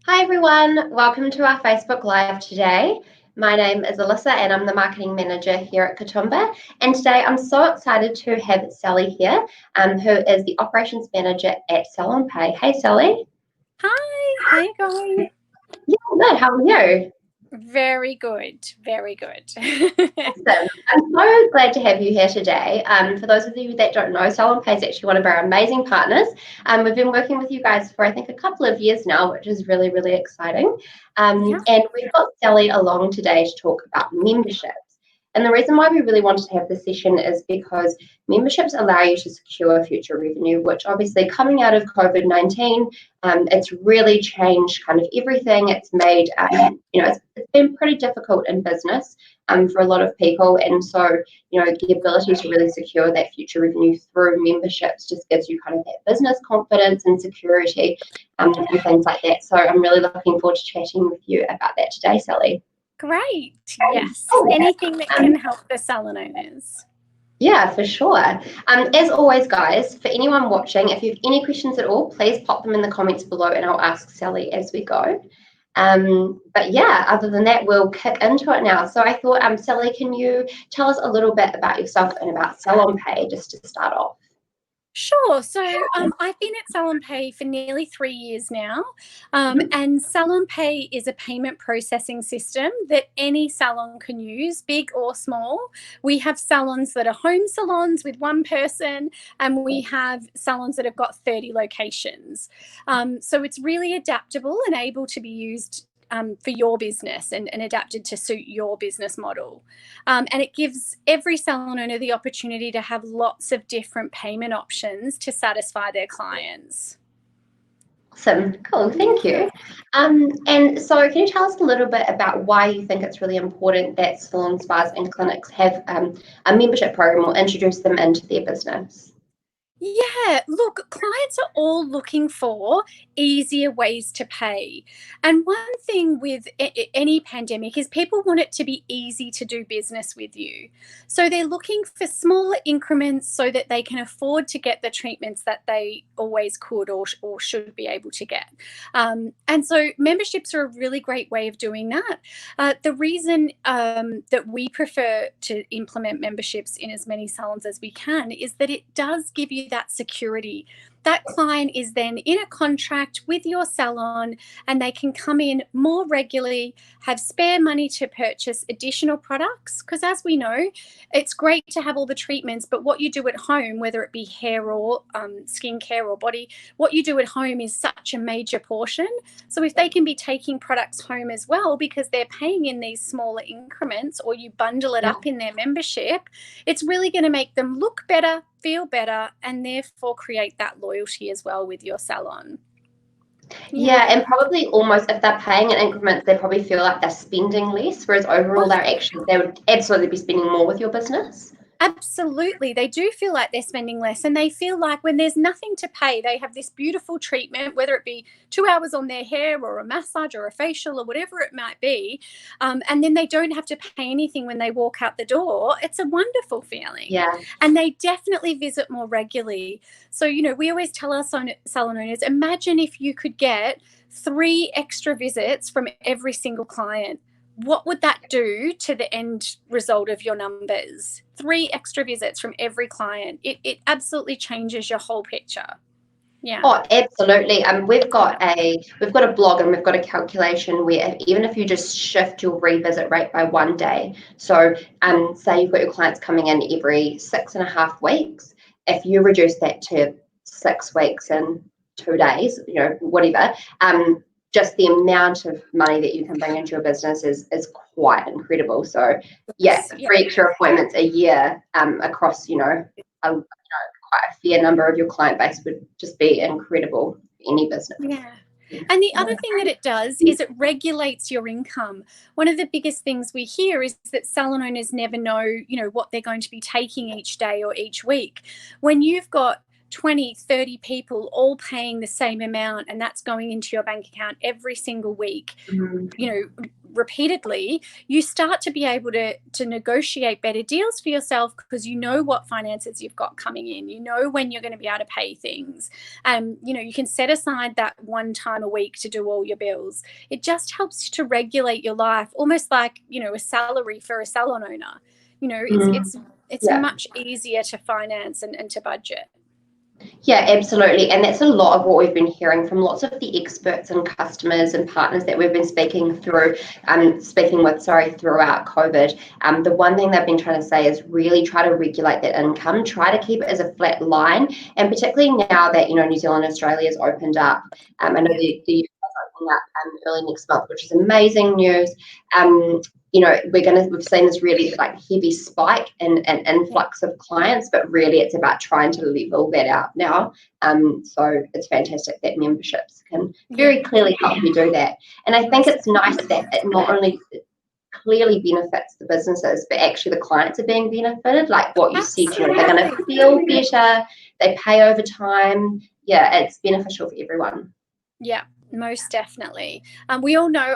Hi everyone, welcome to our Facebook Live today. My name is Alyssa and I'm the Marketing Manager here at Kitomba. And today I'm so excited to have Sally here, who is the Operations Manager at Salon Pay. Hey Sally. Hi, how you going? Yeah, good. How are you? Very good, very good. Awesome. I'm so glad to have you here today. For those of you that don't know, Salon Pay is actually one of our amazing partners. We've been working with you guys for I think a couple of years now, which is really, really exciting. Yeah. And we've got Sally along today to talk about memberships. And the reason why we really wanted to have this session is because memberships allow you to secure future revenue, which obviously coming out of COVID-19, it's really changed kind of everything. It's made, it's been pretty difficult in business for a lot of people. And so, the ability to really secure that future revenue through memberships just gives you kind of that business confidence and security and things like that. So I'm really looking forward to chatting with you about that today, Sally. Great. Yes. Oh, yeah. Anything that can help the salon owners. Yeah, for sure. As always, guys, for anyone watching, if you have any questions at all, please pop them in the comments below and I'll ask Sally as we go. But yeah, other than that, we'll kick into it now. So I thought, Sally, can you tell us a little bit about yourself and about Salon Pay just to start off? Sure. So I've been at Salon Pay for nearly 3 years now. And Salon Pay is a payment processing system that any salon can use, big or small. We have salons that are home salons with one person, and we have salons that have got 30 locations. So it's really adaptable and able to be used for your business and adapted to suit your business model. And it gives every salon owner the opportunity to have lots of different payment options to satisfy their clients. Awesome, cool, thank you. And so can you tell us a little bit about why you think it's really important that salon spas and clinics have a membership program or introduce them into their business? Yeah, look, clients are all looking for easier ways to pay. And one thing with any pandemic is people want it to be easy to do business with you. So they're looking for smaller increments so that they can afford to get the treatments that they always could or should be able to get. And so memberships are a really great way of doing that. The reason that we prefer to implement memberships in as many salons as we can is that it does give you that security. That client is then in a contract with your salon and they can come in more regularly, have spare money to purchase additional products. Because as we know, it's great to have all the treatments, but what you do at home, whether it be hair or skincare or body, what you do at home is such a major portion. So if they can be taking products home as well because they're paying in these smaller increments, or you bundle it up in their membership, it's really going to make them look better, feel better, and therefore create that loyalty as well with your salon. Yeah, and probably almost if they're paying in increments, they probably feel like they're spending less, whereas overall they would absolutely be spending more with your business. Absolutely. They do feel like they're spending less, and they feel like when there's nothing to pay, they have this beautiful treatment, whether it be 2 hours on their hair or a massage or a facial or whatever it might be. And then they don't have to pay anything when they walk out the door. It's a wonderful feeling. Yeah. And they definitely visit more regularly. So, we always tell our salon owners, imagine if you could get 3 extra visits from every single client. What would that do to the end result of your numbers? 3 extra visits from every client. It absolutely changes your whole picture. Yeah. Oh, absolutely. We've got a blog and we've got a calculation where even if you just shift your revisit rate by 1 day, so say you've got your clients coming in every 6.5 weeks, if you reduce that to 6 weeks and 2 days, whatever, just the amount of money that you can bring into your business is quite incredible. So yeah, 3 extra appointments a year across, quite a fair number of your client base would just be incredible for any business. Yeah. And the other thing that it does is it regulates your income. One of the biggest things we hear is that salon owners never know, what they're going to be taking each day or each week. When you've got 20, 30 people all paying the same amount and that's going into your bank account every single week, repeatedly, you start to be able to negotiate better deals for yourself, because you know what finances you've got coming in, you know when you're going to be able to pay things, you know, you can set aside that one time a week to do all your bills. It just helps to regulate your life, almost like, you know, a salary for a salon owner. You know, it's much easier to finance and to budget. Yeah, absolutely. And that's a lot of what we've been hearing from lots of the experts and customers and partners that we've been speaking with, throughout COVID. The one thing they've been trying to say is really try to regulate that income, try to keep it as a flat line. And particularly now that, you know, New Zealand and Australia has opened up, I know the UK is opening up early next month, which is amazing news. You know, we've seen this really like heavy spike and influx of clients, but really it's about trying to level that out now. So it's fantastic that memberships can very clearly help you do that. And I think it's nice that it not only clearly benefits the businesses, but actually the clients are being benefited. Like what you said, you know, they're going to feel better, they pay over time. Yeah, it's beneficial for everyone. Yeah. Most definitely. We all know,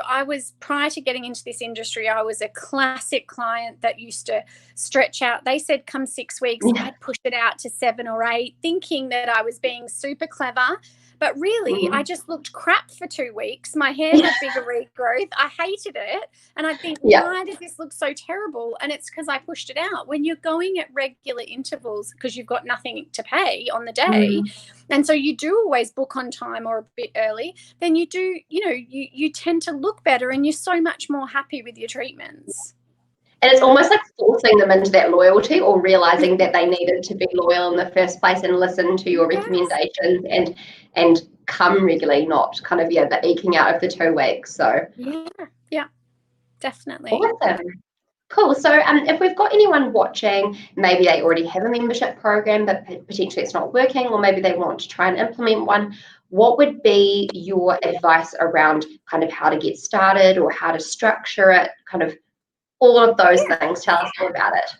prior to getting into this industry, I was a classic client that used to stretch out. They said come 6 weeks, I'd push it out to 7 or 8, thinking that I was being super clever. But really, I just looked crap for 2 weeks. My hair had bigger regrowth. I hated it. And I think, why does this look so terrible? And it's because I pushed it out. When you're going at regular intervals, because you've got nothing to pay on the day, and so you do always book on time or a bit early, then you do, you know, you tend to look better and you're so much more happy with your treatments. And it's almost like forcing them into that loyalty, or realizing that they needed to be loyal in the first place and listen to your recommendations and come regularly, not kind of the eking out of the 2 weeks. So yeah, definitely. Awesome. Cool. So if we've got anyone watching, maybe they already have a membership program, but potentially it's not working, or maybe they want to try and implement one, what would be your advice around kind of how to get started or how to structure it, kind of all of those things? Tell us more about it.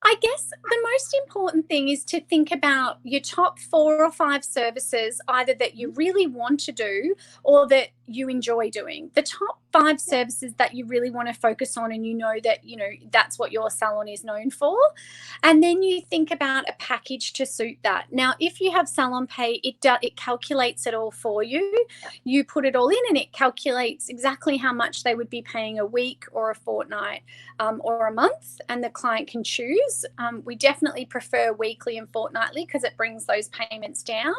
I guess the most important thing is to think about your top 4 or 5 services, either that you really want to do or that you enjoy doing. The top 5 services that you really want to focus on, and you know that, you know, that's what your salon is known for. And then you think about a package to suit that. Now, if you have Salon Pay, it calculates it all for you. You put it all in and it calculates exactly how much they would be paying a week or a fortnight or a month, and the client can choose. We definitely prefer weekly and fortnightly because it brings those payments down.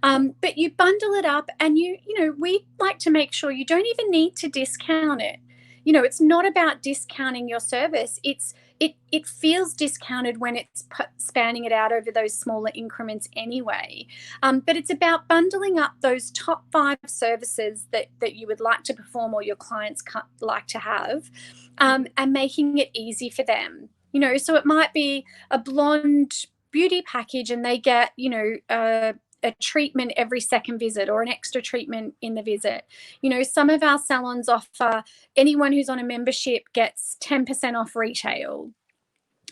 But you bundle it up, and you know, we like to make sure you don't even need to discount it. You know, it's not about discounting your service. It feels discounted when it's spanning it out over those smaller increments anyway. But it's about bundling up those top 5 services that you would like to perform or your clients like to have, and making it easy for them. You know, so it might be a blonde beauty package and they get, you know, a treatment every second visit or an extra treatment in the visit. You know, some of our salons offer anyone who's on a membership gets 10% off retail.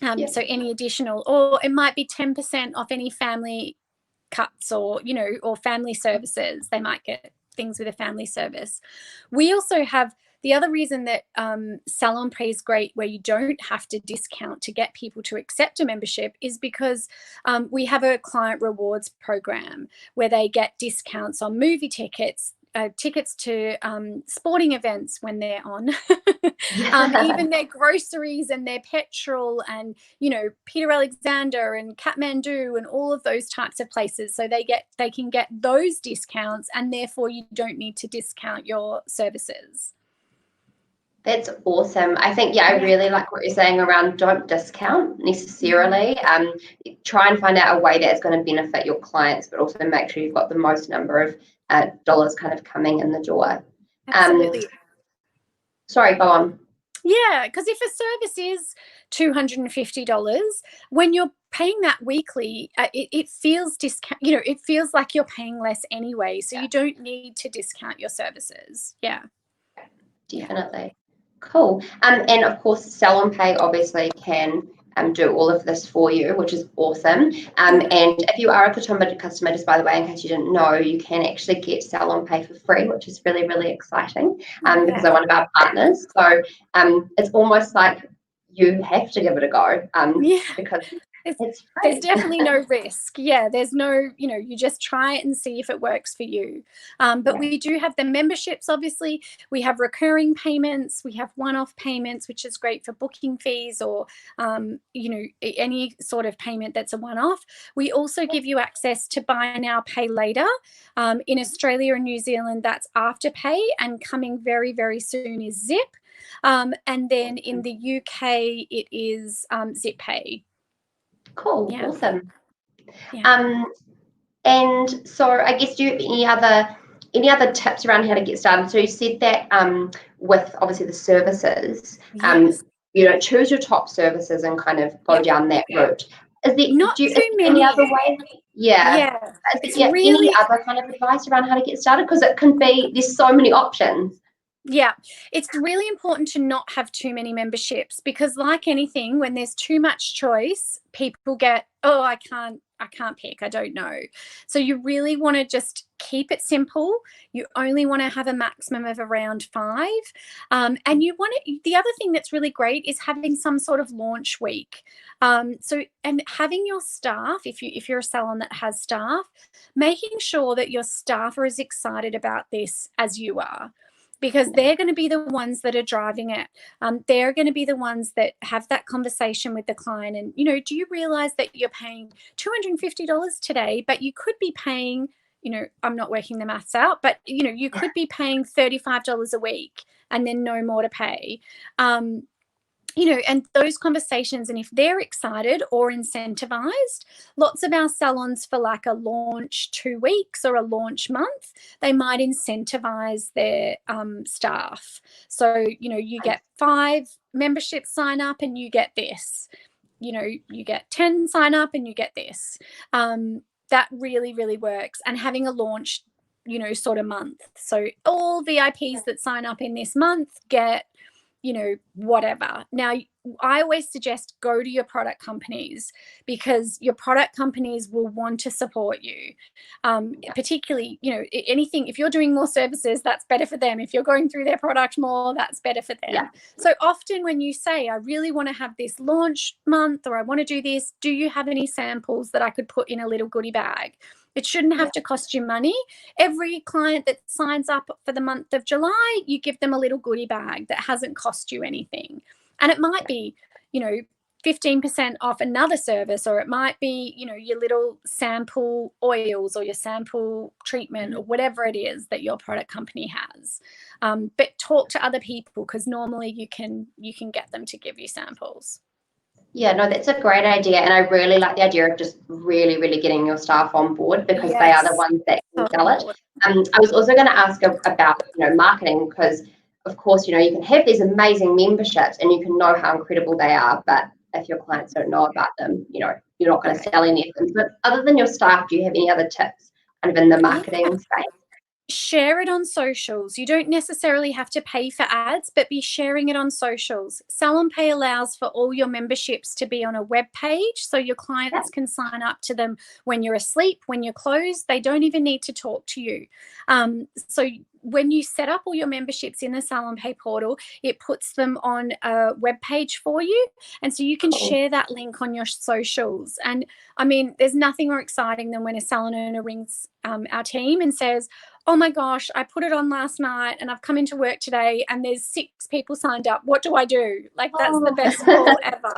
So any additional, or it might be 10% off any family cuts or, you know, or family services. They might get things with a family service. We also have the other reason that Salon Pay is great, where you don't have to discount to get people to accept a membership, is because we have a client rewards program where they get discounts on movie tickets, tickets to sporting events when they're on, even their groceries and their petrol, and, you know, Peter Alexander and Kathmandu and all of those types of places. So they can get those discounts, and therefore you don't need to discount your services. That's awesome. I think, I really like what you're saying around don't discount necessarily. Try and find out a way that's going to benefit your clients, but also make sure you've got the most number of dollars kind of coming in the door. Absolutely. Sorry, go on. Yeah, because if a service is $250, when you're paying that weekly, it feels it feels like you're paying less anyway. So you don't need to discount your services. Yeah. Definitely. Cool. And of course, Salon Pay obviously can do all of this for you, which is awesome. And if you are a Kitomba customer, just by the way, in case you didn't know, you can actually get Salon Pay for free, which is really, really exciting, because they're one of our partners. So it's almost like you have to give it a go, because it's there's free. definitely no risk. Yeah, there's no, you just try it and see if it works for you. But we do have the memberships, obviously. We have recurring payments. We have one-off payments, which is great for booking fees or, any sort of payment that's a one-off. We also give you access to buy now, pay later. In Australia and New Zealand, that's Afterpay, and coming very, very soon is Zip. And then in the UK, it is Zip Pay. Cool, awesome. Yeah. And so I guess, do you have any other tips around how to get started? So you said that with obviously the services, Yes. choose your top services and kind of go down that route. Is Not too there any many. other way? Yeah. Yeah. It's Any really, other kind of advice around how to get started? Because it can be, there's so many options. yeah, it's really important to not have too many memberships, because like anything, when there's too much choice, people get, oh, I can't pick, I don't know. So you really want to just keep it simple. You only want to have a maximum of around 5. And you want to, the other thing that's really great is having some sort of launch week. And having your staff, if you're a salon that has staff, making sure that your staff are as excited about this as you are, because they're going to be the ones that are driving it. They're going to be the ones that have that conversation with the client. And, do you realize that you're paying $250 today, but you could be paying, I'm not working the maths out, but, you could be paying $35 a week and then no more to pay. And those conversations, and if they're excited or incentivized, lots of our salons, for like a launch 2 weeks or a launch month, they might incentivize their staff. So, you get 5 memberships sign up and you get this, you get 10 sign up and you get this. That really, really works. And having a launch, sort of month. So all VIPs that sign up in this month get, whatever. Now, I always suggest go to your product companies, because your product companies will want to support you. Particularly, anything, if you're doing more services, that's better for them. If you're going through their product more, that's better for them. Yeah. So often when you say, I really want to have this launch month, or I want to do this, do you have any samples that I could put in a little goodie bag? It shouldn't have to cost you money. Every client that signs up for the month of July, you give them a little goodie bag that hasn't cost you anything. And it might be, 15% off another service, or it might be, your little sample oils or your sample treatment, or whatever it is that your product company has. But talk to other people, because normally you can get them to give you samples. Yeah, no, that's a great idea. And I really like the idea of just really, really getting your staff on board, because they are the ones that can sell it. I was also going to ask about, marketing, because of course, you can have these amazing memberships and you can know how incredible they are, but if your clients don't know about them, you're not going to sell any of them. But other than your staff, do you have any other tips kind of in the marketing space? Share it on socials. You don't necessarily have to pay for ads, but be sharing it on socials. Salon Pay allows for all your memberships to be on a web page, so your clients can sign up to them when you're asleep, when you're closed. They don't even need to talk to you. So when you set up all your memberships in the Salon Pay portal, it puts them on a web page for you. And so you can share that link on your socials. And I mean, there's nothing more exciting than when a salon owner rings our team and says, oh my gosh, I put it on last night and I've come into work today and there's 6 people signed up. What do I do? Like, that's the best call ever,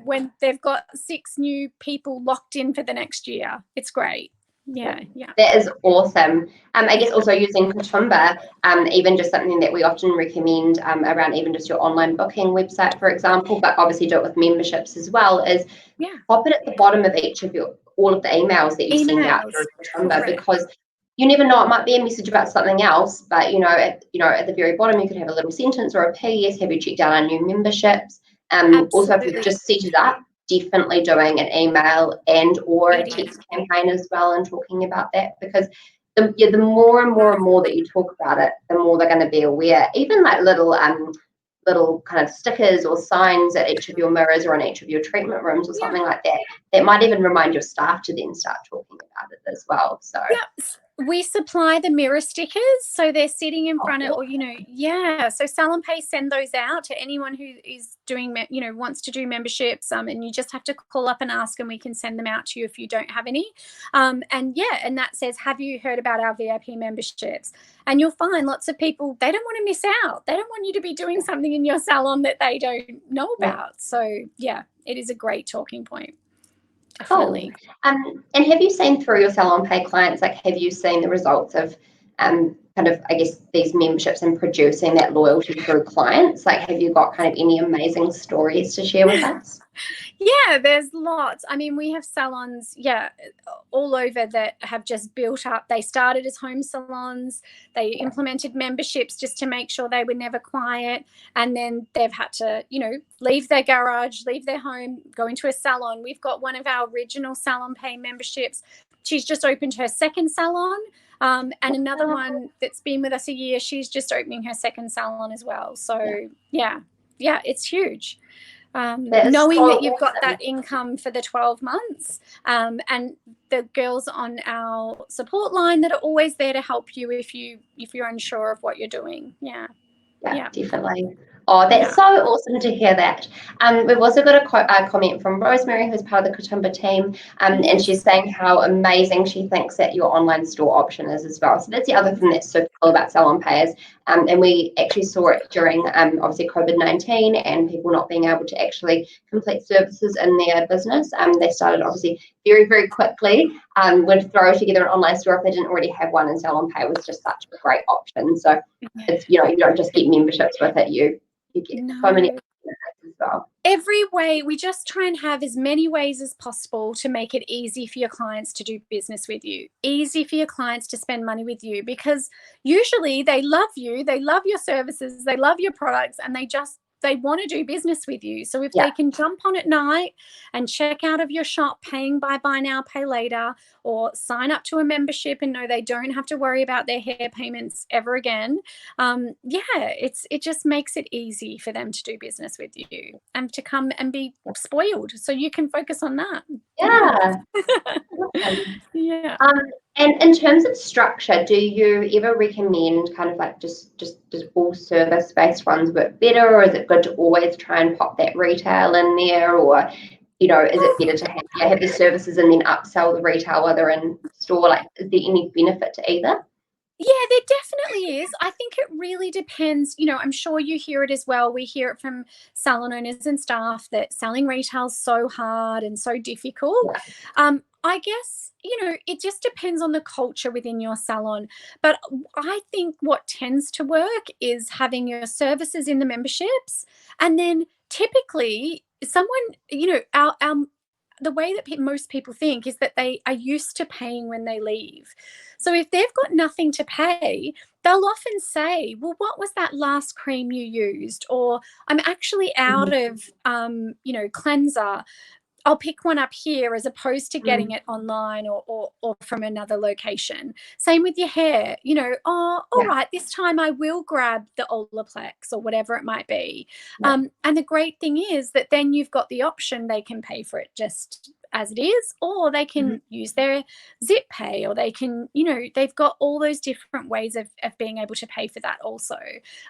when they've got 6 new people locked in for the next year. It's great. Yeah. That is awesome. I guess also using Kitomba, even just something that we often recommend around even just your online booking website, for example, but obviously do it with memberships as well, is pop it at the bottom of each of all of the emails that you send out through Kitomba, because you never know, it might be a message about something else, but at the very bottom you could have a little sentence or a PS, have you checked out our new memberships? Also, if you've just set it up, definitely doing an email and or a text campaign as well, and talking about that, because the more and more that you talk about it, the more they're going to be aware. Even like little little kind of stickers or signs at each of your mirrors or in each of your treatment rooms or something like that, that might even remind your staff to then start talking about it as well. So we supply the mirror stickers, so they're sitting in front of, or so Salon Pay send those out to anyone who is doing, wants to do memberships, and you just have to call up and ask, and we can send them out to you if you don't have any. And that says, have you heard about our VIP memberships? And you'll find lots of people, they don't want to miss out. They don't want you to be doing something in your salon that they don't know about. So it is a great talking point. Definitely. Cool. And have you seen through your Salon Pay clients, like have you seen the results of kind of, I guess, these memberships and producing that loyalty through clients? Like, have you got kind of any amazing stories to share with us? Yeah, there's lots. I mean, we have salons, all over that have just built up. They started as home salons. They implemented memberships just to make sure they were never quiet. And then they've had to, leave their garage, leave their home, go into a salon. We've got one of our original Salon Pay memberships. She's just opened her second salon. And another one that's been with us a year, she's just opening her second salon as well. So, it's huge. Knowing that you've got that income for the 12 months, and the girls on our support line that are always there to help you if you're unsure of what you're doing. Yeah, definitely. Oh, that's so awesome to hear that. We've also got a comment from Rosemary, who's part of the Kitomba team, and she's saying how amazing she thinks that your online store option is as well. So that's the other thing that's so cool about Salon Pay is, and we actually saw it during obviously COVID-19 and people not being able to actually complete services in their business. They started obviously very, very quickly, would throw together an online store if they didn't already have one, and Salon Pay was just such a great option. So it's, you don't just get memberships with it, you get so many benefits as well. Every way, we just try and have as many ways as possible to make it easy for your clients to do business with you, easy for your clients to spend money with you, because usually they love you, they love your services, they love your products, and they want to do business with you. So if they can jump on at night and check out of your shop paying by buy now, pay later, or sign up to a membership and know they don't have to worry about their hair payments ever again, it just makes it easy for them to do business with you and to come and be spoiled so you can focus on that. And in terms of structure, do you ever recommend kind of like just all service-based ones work better, or is it good to always try and pop that retail in there, or is it better to have the services and then upsell the retail while they're in store? Like, is there any benefit to either? Yeah, there definitely is. I think it really depends. I'm sure you hear it as well. We hear it from salon owners and staff that selling retail is so hard and so difficult. I guess, it just depends on the culture within your salon. But I think what tends to work is having your services in the memberships, and then typically someone, the way that most people think is that they are used to paying when they leave. So if they've got nothing to pay, they'll often say, well, what was that last cream you used? Or I'm actually out of, cleanser. I'll pick one up here, as opposed to getting it online or from another location. Same with your hair, all right, this time I will grab the Olaplex or whatever it might be. And the great thing is that then you've got the option, they can pay for it just as it is, or they can use their Zip Pay, or they can, they've got all those different ways of being able to pay for that also.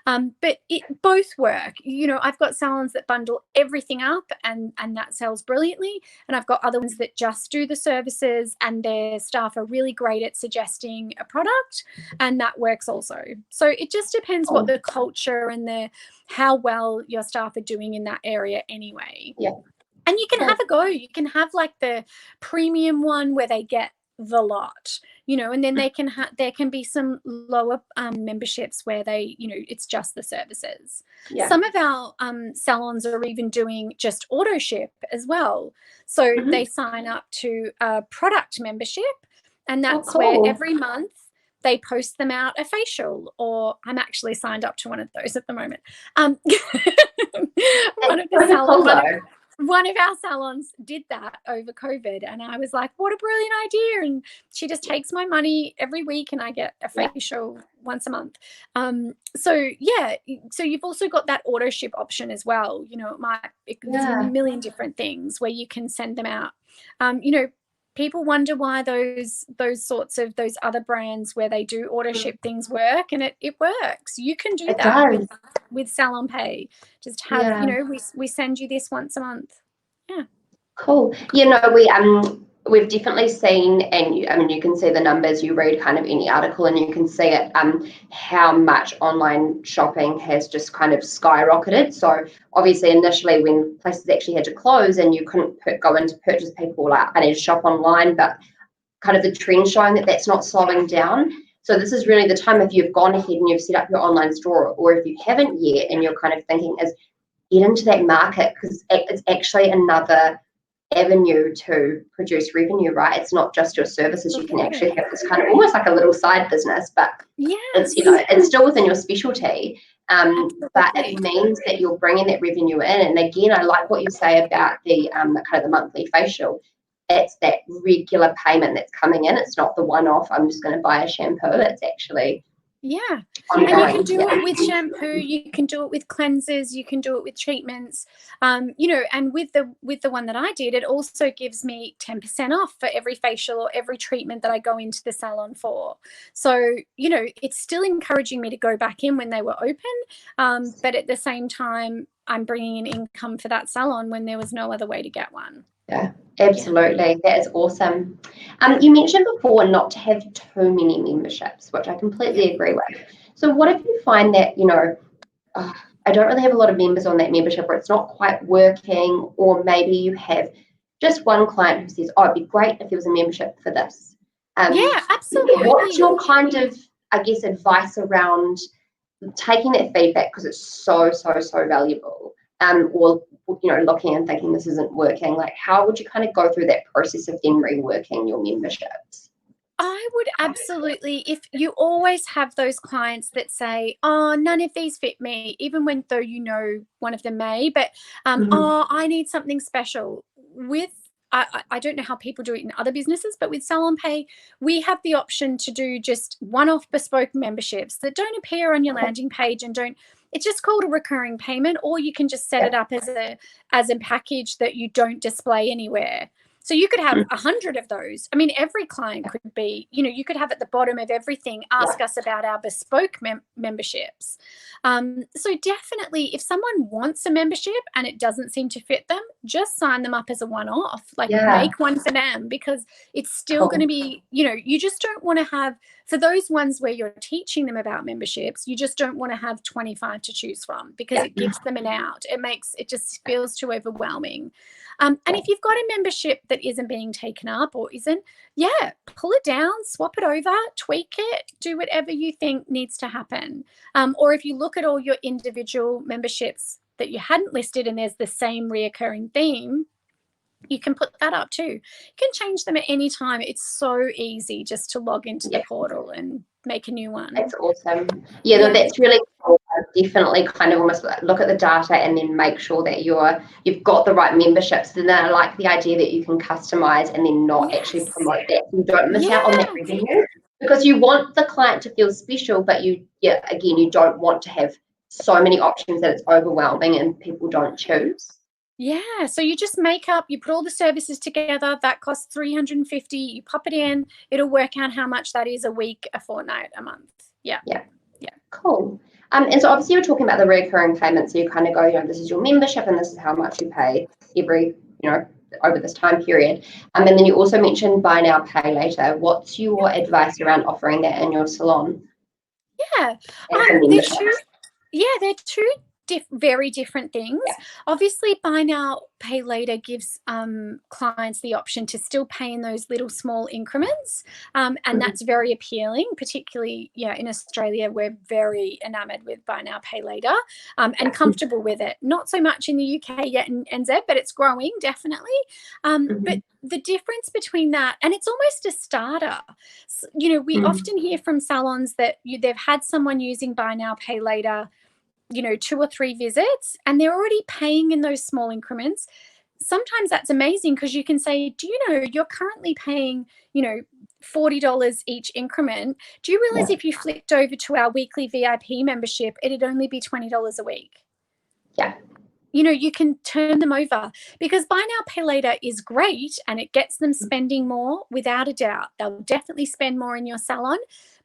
But it both work. I've got salons that bundle everything up and that sells brilliantly. And I've got other ones that just do the services, and their staff are really great at suggesting a product, and that works also. So it just depends what the culture and how well your staff are doing in that area anyway. And you can have a go. You can have like the premium one where they get the lot, and then there can be some lower memberships where they, it's just the services. Some of our salons are even doing just auto ship as well. So they sign up to a product membership, and that's where every month they post them out a facial, or I'm actually signed up to one of those at the moment. One of the salons. one of our salons did that over COVID, and I was like, what a brilliant idea. And she just takes my money every week and I get a facial once a month. So you've also got that auto ship option as well. There's a million different things where you can send them out. People wonder why those other brands where they do auto ship things work, and it works. You can do that with Salon Pay. Just have, we send you this once a month. Yeah. Cool. We've definitely seen, and you can see the numbers. You read kind of any article, and you can see it. How much online shopping has just kind of skyrocketed. So obviously, initially when places actually had to close and you couldn't go in to purchase, people were like, I need to shop online. But kind of the trend showing that that's not slowing down. So this is really the time, if you've gone ahead and you've set up your online store, or if you haven't yet and you're kind of thinking, is get into that market, because it's actually another avenue to produce revenue, right? It's not just your services. You can actually have this kind of almost like a little side business, but it's it's still within your specialty. But it means that you're bringing that revenue in. And again, I like what you say about the kind of the monthly facial. It's that regular payment that's coming in. It's not the one-off, I'm just going to buy a shampoo. It's actually and you can do it with shampoo, you can do it with cleansers, you can do it with treatments, and with the one that I did, it also gives me 10% off for every facial or every treatment that I go into the salon for. So it's still encouraging me to go back in when they were open, but at the same time I'm bringing in income for that salon when there was no other way to get one. Yeah, absolutely. That is awesome. You mentioned before not to have too many memberships, which I completely agree with. So what if you find that, I don't really have a lot of members on that membership, or it's not quite working, or maybe you have just one client who says, oh, it'd be great if there was a membership for this. Absolutely. What's your kind of, I guess, advice around taking that feedback, because it's so valuable, or looking and thinking this isn't working? Like, how would you kind of go through that process of then reworking your memberships? I would absolutely, if you always have those clients that say, oh, none of these fit me, even though one of them may, but oh, I need something special. I don't know how people do it in other businesses, but with Salon Pay, we have the option to do just one-off bespoke memberships that don't appear on your landing page and it's just called a recurring payment, or you can just set it up as a package that you don't display anywhere. So you could have 100 of those. I mean, every client could be, you could have at the bottom of everything, ask us about our bespoke memberships. So definitely, if someone wants a membership and it doesn't seem to fit them, just sign them up as a one-off, make one for them, because it's still going to be, you just don't want to have, for those ones where you're teaching them about memberships, you just don't want to have 25 to choose from, because it gives them an out. It just feels too overwhelming. And if you've got a membership that isn't being taken up or isn't, pull it down, swap it over, tweak it, do whatever you think needs to happen. Or if you look at all your individual memberships that you hadn't listed and there's the same reoccurring theme, you can put that up too. You can change them at any time. It's so easy just to log into the portal and make a new one. That's awesome. No, that's really cool. Definitely kind of almost look at the data and then make sure that you've got the right memberships. And then I like the idea that you can customize and then not actually promote that. You don't miss out on that revenue, because you want the client to feel special, but you don't want to have so many options that it's overwhelming and people don't choose. Yeah, so you just you put all the services together, that costs $350, you pop it in, it'll work out how much that is a week, a fortnight, a month. Yeah. Cool. And so obviously you're talking about the recurring payments, so you kind of go, this is your membership and this is how much you pay every, over this time period. And then you also mentioned buy now, pay later. What's your advice around offering that in your salon? They're two very different things. Obviously, buy now, pay later gives clients the option to still pay in those little small increments, and that's very appealing. Particularly, in Australia, we're very enamored with buy now, pay later, and comfortable with it. Not so much in the UK yet in NZ, but it's growing definitely. But the difference between that, and it's almost a starter. We often hear from salons that they've had someone using buy now, pay later, 2 or 3 visits, and they're already paying in those small increments. sometimes that's amazing because you can say, do you know you're currently paying, you know, $40 each increment. Do you realize if you flicked over to our weekly VIP membership, it'd only be $20 a week? Yeah. You know, you can turn them over, because buy now, pay later is great and it gets them spending more without a doubt. They'll definitely spend more in your salon,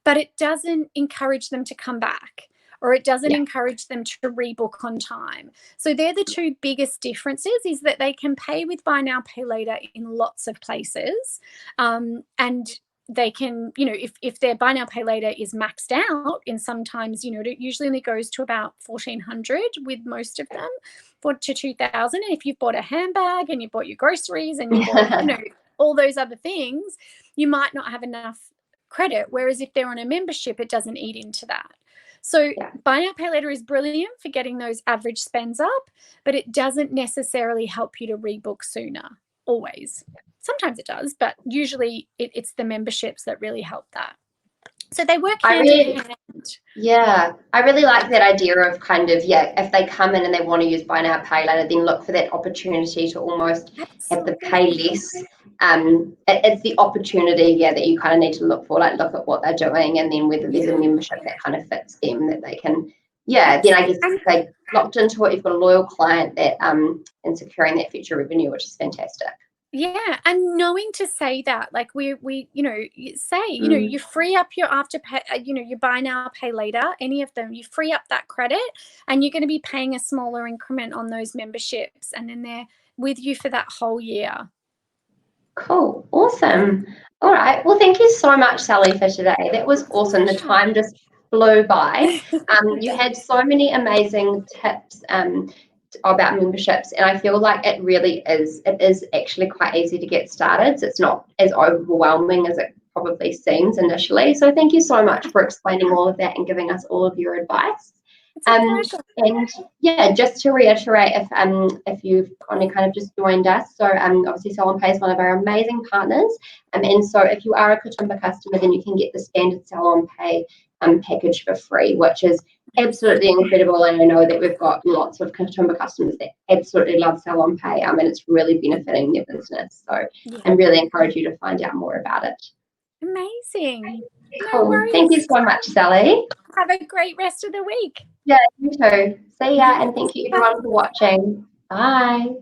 but it doesn't encourage them to come back, or it doesn't encourage them to rebook on time. So they're the two biggest differences, is that they can pay with buy now, pay later in lots of places. And they can, you know, if their buy now, pay later is maxed out, in sometimes, you know, it usually only goes to about 1,400 with most of them, to 2,000. And if you've bought a handbag and you bought your groceries and you bought, you know, all those other things, you might not have enough credit. Whereas if they're on a membership, it doesn't eat into that. So buy now, pay later is brilliant for getting those average spends up, but it doesn't necessarily help you to rebook sooner, always. Sometimes it does, but usually it's the memberships that really help that. So they work hand in hand. Yeah, I really like that idea of kind of, if they come in and they want to use buy now, pay later, then look for that opportunity to almost have the pay less. It's the opportunity, that you kind of need to look for, like look at what they're doing, and then whether there's a membership that kind of fits them, that they can, then I guess if they locked into it, you've got a loyal client that and securing that future revenue, which is fantastic. Yeah, and knowing to say that, like we you know, say, you know, you free up your afterpay, you know, your buy now, pay later, any of them, you free up that credit, and you're going to be paying a smaller increment on those memberships, and then they're with you for that whole year. Cool, awesome. All right, well, thank you so much, Sally, for today. That was awesome. The time just flew by. You had so many amazing tips about memberships, and I feel like it is actually quite easy to get started. So it's not as overwhelming as it probably seems initially. So thank you so much for explaining all of that and giving us all of your advice. And just to reiterate, if you've only kind of just joined us, so obviously Salon Pay is one of our amazing partners, and so if you are a Kitomba customer, then you can get the standard Salon Pay package for free, which is absolutely incredible. And I know that we've got lots of Kitomba customers that absolutely love Salon Pay, and it's really benefiting their business. So I really encourage you to find out more about it. Amazing. Cool. No worries. Thank you so much, Sally. Have a great rest of the week. Yeah, you too. See ya, and thank you everyone for watching. Bye.